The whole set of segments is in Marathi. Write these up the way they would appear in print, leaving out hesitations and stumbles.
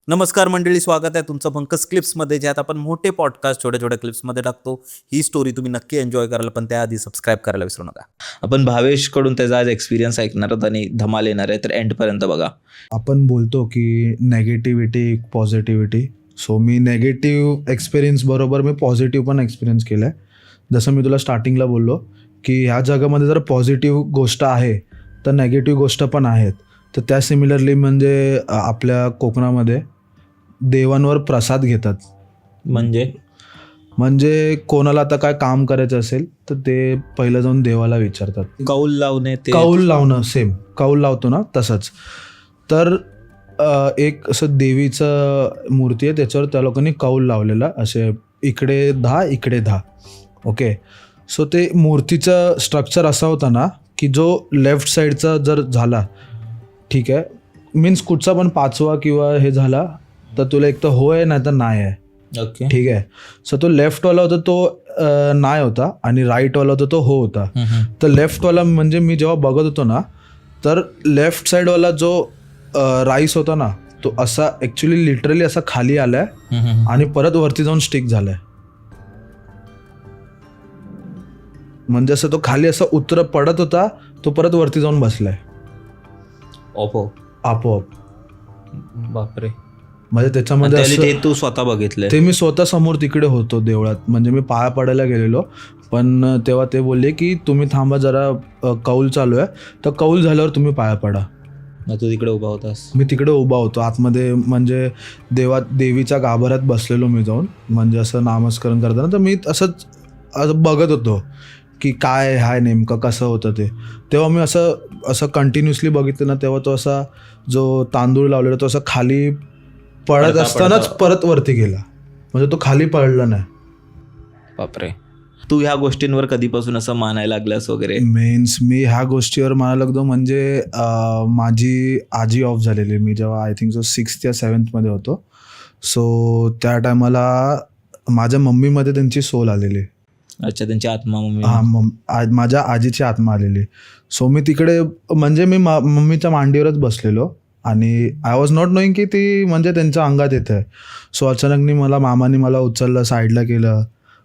नमस्कार मंडळी, स्वागत आहे तुमचं पंकज क्लिप्समध्ये, ज्यात आपण मोठे पॉडकास्ट छोट्या छोट्या क्लिप्समध्ये टाकतो. ही स्टोरी तुम्ही नक्की एन्जॉय कराल, पण त्याआधी सबस्क्राईब करायला विसरू नका. आपण भावेशकडून त्याचा आज एक्सपिरियन्स ऐकणार आहोत आणि धमाल येणार आहे, तर एंडपर्यंत बघा. आपण बोलतो की नेगेटिव्हिटी पॉझिटिव्हिटी. सो मी नेगेटिव्ह एक्सपिरियन्स बरोबर मी पॉझिटिव्ह पण एक्सपिरियन्स केला आहे. जसं मी तुला स्टार्टिंगला बोललो की ह्या जगामध्ये जर पॉझिटिव्ह गोष्ट आहे तर नेगेटिव्ह गोष्ट पण आहेत. तर त्या सिमिलरली म्हणजे आपल्या कोकणामध्ये देवांवर प्रसाद घेतात. म्हणजे कोणाला आता काय काम करायचं असेल तर ते पहिलं जाऊन देवाला विचारतात. कौल लावणे, कौल लावणं, सेम कौल लावतो ना तसंच. तर एक असं देवीचं मूर्ती आहे, त्याच्यावर त्या लोकांनी कौल लावलेला, असे इकडे 10 इकडे 10. ओके. सो ते मूर्तीचं स्ट्रक्चर असा होता ना की जो लेफ्ट साईडचा जर झाला, ठीक आहे, मीन्स कुठचा पण 5वा किंवा हे झाला तर तुला एक तर हो आहे नाही तर नाही आहे. ओके, ठीक आहे. सो तो लेफ्टवाला होता तो नाही होता आणि राईटवाला होता तो हो होता. तर लेफ्टवाला म्हणजे मी जेव्हा बघत होतो ना, तर लेफ्ट साईडवाला जो राईस होता ना, तो असा ॲक्च्युली लिटरली असा खाली आलाय आणि परत वरती जाऊन स्टिक झालाय. म्हणजे असं तो खाली असा पडत होता, तो परत वरती जाऊन बसलाय आपोआप. बापरे. म्हणजे त्याच्यामध्ये ते तू स्वतः बघितलं? ते मी स्वतः समोर तिकडे होतो देवळात. म्हणजे मी पाया पडायला गेलेलो, पण तेव्हा ते बोलले की तुम्ही थांबा जरा, कौल चालू आहे, तर कौल झाल्यावर तुम्ही पाया पडा. तू तिकडे उभा होतास? मी तिकडे उभा होतो आतमध्ये, म्हणजे देवीच्या गाभाऱ्यात बसलेलो मी जाऊन, म्हणजे असं नामस्मरण करताना. तर मी असं बघत होतो की काय हाय नेमकं कसं होतं ते. तेव्हा मी असं कंटिन्युअसली बघितलं ना, तेव्हा तो असा जो तांदूळ लावलेला तो असा खाली पडत असतानाच परत वरती गेला. म्हणजे तो खाली पडला नाही. बापरे. तू ह्या गोष्टींवर कधीपासून असं मानायला लागलास वगैरे? मीन्स मी ह्या गोष्टीवर मानायला लागलो म्हणजे माझी आजी ऑफ झालेली. मी जेव्हा आय थिंक 6th या 7th मध्ये होतो. सो त्या टायमाला माझ्या मम्मीमध्ये त्यांची सोल आलेली. अच्छा, त्यांची आत्मा? माझ्या आजीची आत्मा आलेली. सो मी तिकडे म्हणजे मी मम्मीच्या मांडीवरच बसलेलो आणि आय वॉज नॉट नोईंग की ती म्हणजे त्यांच्या अंगात येत आहे. सो अचानकनी मामाने मला उचललं, साईडला केलं,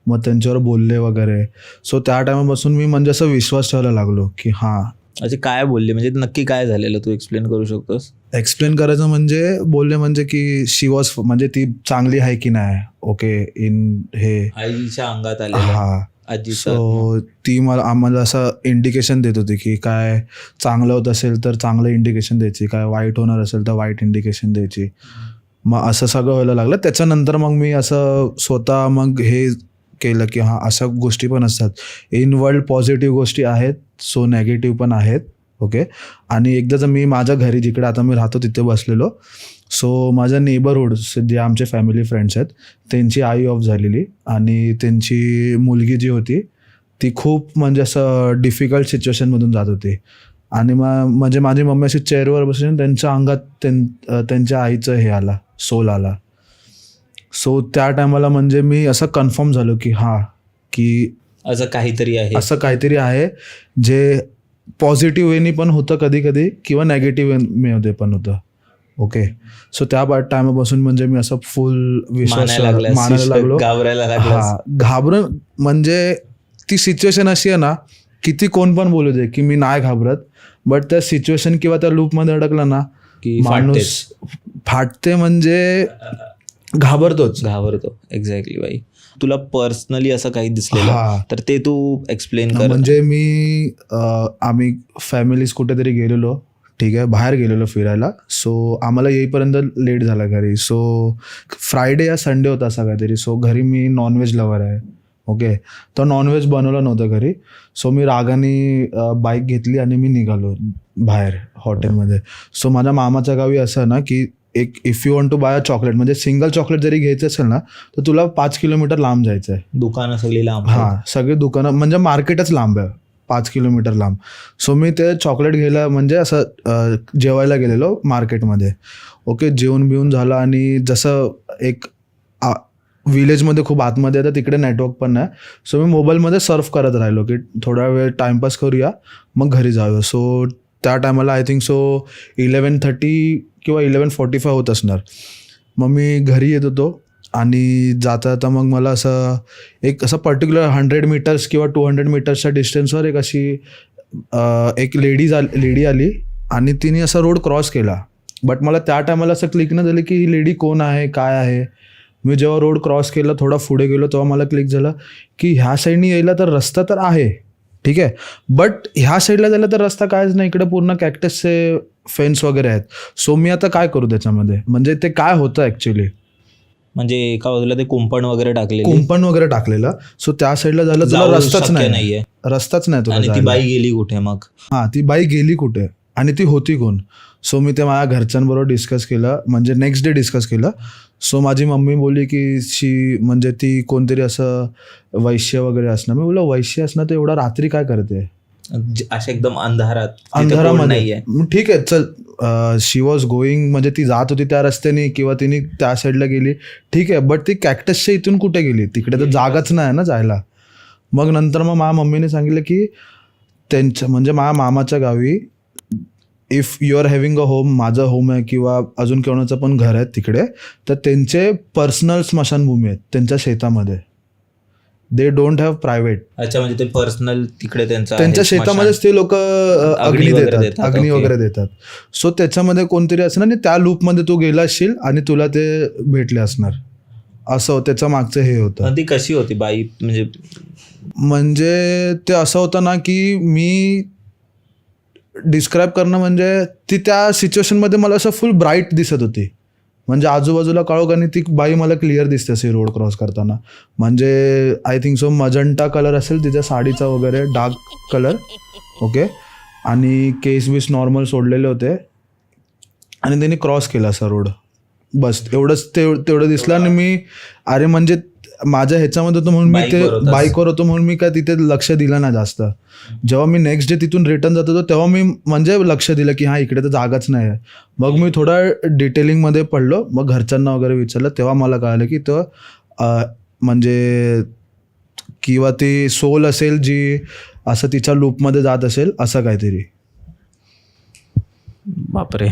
मग त्यांच्यावर बोलले वगैरे. सो त्या टायमापासून मी म्हणजे असं विश्वास ठेवायला लागलो की हां. अच्छा, काय बोलले म्हणजे नक्की काय झालेलं, तू एक्सप्लेन करू शकतोस? एक्सप्लेन करायचं म्हणजे बोलले म्हणजे की शी वॉज, म्हणजे ती चांगली आहे की नाही. ओके. इन हे आईच्या अंगात आले. हां. सो ती आम्हाला असं इंडिकेशन देत होती की काय चांगलं होत असेल तर चांगलं इंडिकेशन द्यायची, काय वाईट होणार असेल तर वाईट इंडिकेशन द्यायची. मग असं सगळं व्हायला लागलं. त्याच्यानंतर मग मी असं स्वतः मग हे केलं की हां, अशा गोष्टी पण असतात. इन वर्ल्ड पॉझिटिव्ह गोष्टी आहेत, सो नेगेटिव्ह पण आहेत. ओके. आणि एकदा जर मी माझ्या घरी जिकडे आता मी राहतो तिथे बसलेलो. सो माझ्या नेबरहूड जे आमचे फॅमिली फ्रेंड्स आहेत, त्यांची आई ऑफ झालेली आणि त्यांची मुलगी जी होती ती खूप म्हणजे असं डिफिकल्ट सिच्युएशनमधून जात होती. आणि म्हणजे माझी मम्मी अशी चेअरवर बसली, त्यांच्या अंगात त्यांच्या आईचं हे आला, सोल आला. सो त्या टायमाला म्हणजे मी असं कन्फर्म झालो की हां, की असं काहीतरी आहे जे पॉझिटिव्ह वेनी पण होतं कधी कधी किंवा नेगेटिव्ह वेमध्ये पण होतं. ओके. सो त्या टायमापासून म्हणजे मी असं फुल विश्वास मानायला लागलो. घाबरून म्हणजे ती सिच्युएशन अशी आहे ना, किती कोण पण बोलू दे की मी नाही घाबरत, बट त्या सिच्युएशन किंवा त्या लूपमध्ये अडकला ना की माणूस फाटते, म्हणजे घाबरतो. एक्झॅक्टली. बाई, तुला पर्सनली असं काही दिसलेलं तर ते तू एक्सप्लेन कर. म्हणजे आम्ही फॅमिलीज कुठेतरी गेलेलो, ठीक आहे, बाहेर गेलेलो फिरायला. सो आम्हाला येईपर्यंत लेट झाला घरी. सो फ्रायडे या संडे होता असा काहीतरी. सो घरी मी नॉनव्हेज लवर आहे. ओके. तर नॉनव्हेज बनवलं नव्हतं घरी. सो मी रागाने बाईक घेतली आणि मी निघालो बाहेर हॉटेलमध्ये. सो माझ्या मामाच्या गावी असं ना की if you want to buy a chocolate, म्हणजे सिंगल चॉकलेट जरी घ्यायचं असेल ना तर तुला 5 किलोमीटर लांब जायचं आहे. दुकानं सगळी लांब? हां, सगळी दुकानं म्हणजे मार्केटच लांब आहे, 5 किलोमीटर लांब. सो मी ते चॉकलेट घ्यायला म्हणजे असं जेवायला गेलेलो मार्केटमध्ये. ओके. जेवण बिवून झालं आणि जसं एक विलेजमध्ये खूप आतमध्ये आहे तर तिकडे नेटवर्क पण नाही. सो मी मोबाईलमध्ये सर्फ करत राहिलो की थोडा वेळ टाईमपास करूया मग घरी जाऊया. सो त्या टायमाला आय थिंक 11:30 किंवा 11:45 होत असणार. मग मी घरी येत होतो आणि जाता जाता मग मला असं पर्टिक्युलर 100 मीटर्स किंवा 200 मीटर्सच्या डिस्टन्सवर एक लेडी आली आणि तिने असा रोड क्रॉस केला. बट मला त्या टायमाला असं क्लिक नाही झालं की ही लेडी कोण आहे, काय आहे. मी जेव्हा रोड क्रॉस केला, थोडा पुढे गेलो, तेव्हा मला क्लिक झालं की ह्या साईडनी यायला तर रस्ता तर आहे, ठीक आहे, बट ह्या साईडला जायला तर रस्ता कायच नाही, इकडे पूर्ण कॅक्टसचे फेन्स वगैरे आहेत. सो मी आता काय करू त्याच्यामध्ये, म्हणजे ते काय होतं ॲक्च्युली, म्हणजे एका बाजूला ते कुंपण वगैरे टाकलेलं. सो त्या साईडला झालं तुला रस्ताच नाही तुला. ती बाई गेली कुठे मग? ती बाई गेली कुठे आणि ती होती कोण? सो मी ते माझ्या घरच्यांबरोबर डिस्कस केलं, म्हणजे नेक्स्ट डे डिस्कस केलं. सो माझी मम्मी बोलली की म्हणजे ती कोणतरी असं वैश्य वगैरे असणार. मी बोललो वैश्य असणार तर एवढा रात्री काय करते अशा एकदम अंधारामध्ये? ठीक आहे चल, शी वॉज गोईंग, म्हणजे ती जात होती त्या रस्त्याने किंवा तिने त्या साईडला गेली, ठीक आहे, बट ती कॅक्टसच्या इथून कुठे गेली? तिकडे तर जागाच नाही ना जायला. मग नंतर माझ्या मम्मीने सांगितलं की त्यांच्या म्हणजे माझ्या मामाच्या गावी if you are having a home, माझं होम आहे किंवा अजून कोणाचं पण घर आहे तिकडे, तर त्यांचे पर्सनल स्मशानभूमी आहेत त्यांच्या शेतामध्ये. They don't have private. अच्छा, म्हणजे ते पर्सनल तिकडे त्यांच्या शेतामध्येच ते लोक अग्नी वगैरे देतात. सो त्याच्यामध्ये कोणतरी असणार आणि त्या लूपमध्ये तू गेला असशील आणि तुला ते भेटले असणार, असं त्याच्या मागचं हे होतं. ती कशी होती बाई? म्हणजे ते असं होतं ना की मी डिस्क्राईब करणं म्हणजे ती त्या सिच्युएशनमध्ये मला असं फुल ब्राईट दिसत होती, म्हणजे आजूबाजूला काळोख आणि ती बाई मला क्लिअर दिसते असे रोड क्रॉस करताना. म्हणजे I think so magenta colour असेल तिच्या साडीचा वगैरे, डार्क कलर, ओके, आणि केस बीस नॉर्मल सोडलेले होते आणि त्यांनी क्रॉस केला असा रोड, बस एवढंच. तेवढं दिसलं आणि मी अरे म्हणजे माझ्या ह्याच्यामध्ये होतं म्हणून मी ते बाईकवर होतो म्हणून मी काय तिथे लक्ष दिलं ना जास्त. जेव्हा मी नेक्स्ट डे तिथून रिटर्न जात होतो तेव्हा मी म्हणजे लक्ष दिलं की हां इकडे तर जागाच नाही आहे. मग मी थोडा डिटेलिंगमध्ये पडलो, मग घरच्यांना वगैरे विचारलं, तेव्हा मला कळालं की तो म्हणजे किंवा ती सोल असेल जी असं तिच्या लूपमध्ये जात असेल असं काहीतरी. बापरे.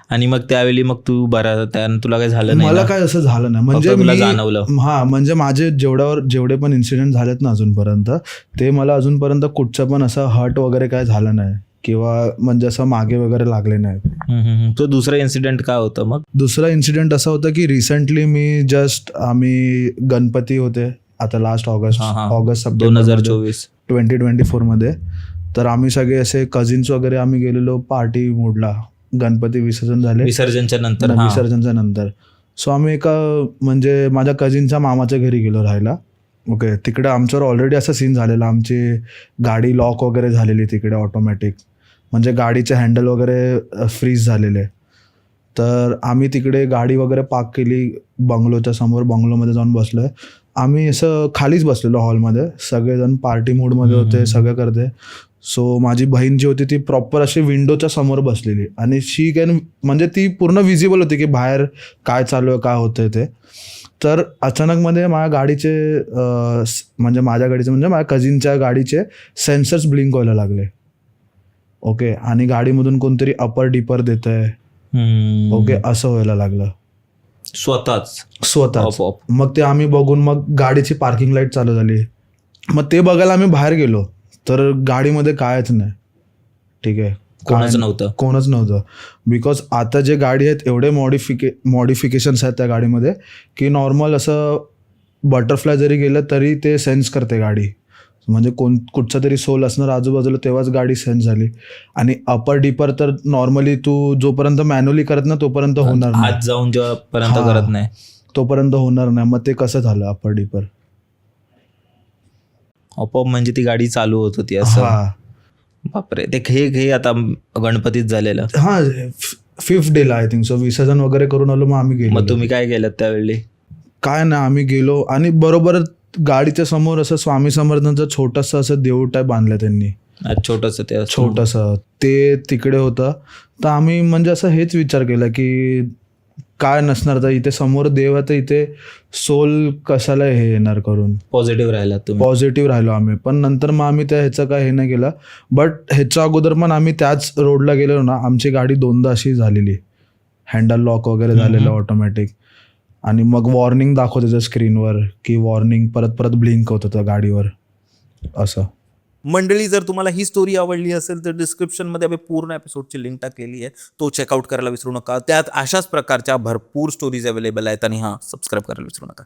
आणि मग त्यावेळी मग तू बरा, त्यानं तुला काय झालं नाही? मला काय असं झालं नाही, म्हणजे तुला जाणवलं? हां, म्हणजे माझे जेवढे पण इन्सिडेंट झालेत ना अजूनपर्यंत, ते मला अजूनपर्यंत कुठचं पण असं हर्ट वगैरे काय झालं नाही किंवा म्हणजे असं मागे वगैरे लागले नाही. तो दुसरा इन्सिडेंट काय होतं मग? दुसरा इन्सिडेंट असा होता की रिसेंटली आम्ही गणपती होते आता लास्ट ऑगस्ट 2024 2024 मध्ये, तर आम्ही सगळे असे कझिन्स वगैरे आम्ही गेलेलो पार्टी मूडला. गणपती विसर्जनच्या नंतर सो आम्ही एका म्हणजे माझ्या कझिनच्या मामाच्या घरी गेलो राहायला. ओके, तिकडे आमच्यावर ऑलरेडी असा सीन झालेला, आमची गाडी लॉक वगैरे झालेली तिकडे ऑटोमॅटिक, म्हणजे गाडीचे हँडल वगैरे फ्रीज झालेले. तर आम्ही तिकडे गाडी वगैरे पार्क केली बंगलोच्या समोर, बंगलोमध्ये जाऊन बसलोय. आम्ही असं खालीच बसलेलो हॉलमध्ये, सगळेजण पार्टी मूडमध्ये होते, सगळं करते. सो माझी बहीण जी होती ती प्रॉपर अशी विंडोच्या समोर बसलेली आणि शी कॅन म्हणजे ती पूर्ण विजिबल होती की बाहेर काय चालू आहे, काय होतंय ते. तर अचानकमध्ये माझ्या कझिनच्या गाडीचे सेन्सर्स ब्लिंक व्हायला लागले. ओके, आणि गाडीमधून कोणतरी अपर डिपर देत आहे. ओके, असं व्हायला लागलं स्वतःच. मग ते आम्ही बघून मग गाडीची पार्किंग लाईट चालू झाली. मग ते बघायला आम्ही बाहेर गेलो तर गाडीमध्ये कायच नाही, ठीक आहे, कोणच नव्हतं. बिकॉज आता जे गाडी आहेत एवढे मॉडिफिकेशन्स आहेत त्या गाडीमध्ये की नॉर्मल असं बटरफ्लाय जरी गेलं तरी ते सेन्स करते गाडी, म्हणजे कुठचा तरी सोल असणार आजूबाजूला तेव्हाच गाडी सेन्स झाली. आणि अपर डिपर तर नॉर्मली तू जोपर्यंत मॅन्युअली करत ना तोपर्यंत होणार नाही, हात जाऊन जेव्हापर्यंत करत नाही तोपर्यंत होणार नाही. मग ते कसं झालं अपर डिपर आपोआप, म्हणजे ती गाडी चालू होत होती असं. बापरे. ते हे आता गणपतीत झालेलं. हां, 5th डेला आय थिंक सो विसर्जन वगैरे करून आलो. मग आम्ही गेलो. मग तुम्ही काय केलं त्यावेळी? काय नाही, आम्ही गेलो आणि बरोबर गाडीच्या समोर असं स्वामी समर्थांचं छोटंसं असं देऊळ टाईप बांधलं त्यांनी, छोटंसं ते तिकडे होतं. तर आम्ही म्हणजे असं हेच विचार केला की काय नसणार, तर इथे समोर देव आहे तर इथे सोल कशाला हे येणार करून. पॉझिटिव्ह राहिलो आम्ही. पण नंतर मग आम्ही ह्याचं काय हे नाही केलं. बट ह्याच्या अगोदर पण आम्ही त्याच रोडला गेलो ना, आमची गाडी 2दा अशी झालेली हँडल लॉक वगैरे झालेलं ऑटोमॅटिक. आणि मग वॉर्निंग दाखवत होतं स्क्रीनवर की वॉर्निंग परत परत ब्लिंक होत होतं गाडीवर असं. मंडळी, जर तुम्हाला ही स्टोरी आवडली असेल तर डिस्क्रिप्शनमध्ये आम्ही पूर्ण एपिसोडची लिंक टाकलेली आहे, तो चेकआउट करायला विसरू नका. त्यात अशाच प्रकारच्या भरपूर स्टोरीज अवेलेबल आहेत आणि सबस्क्राईब करायला विसरू नका.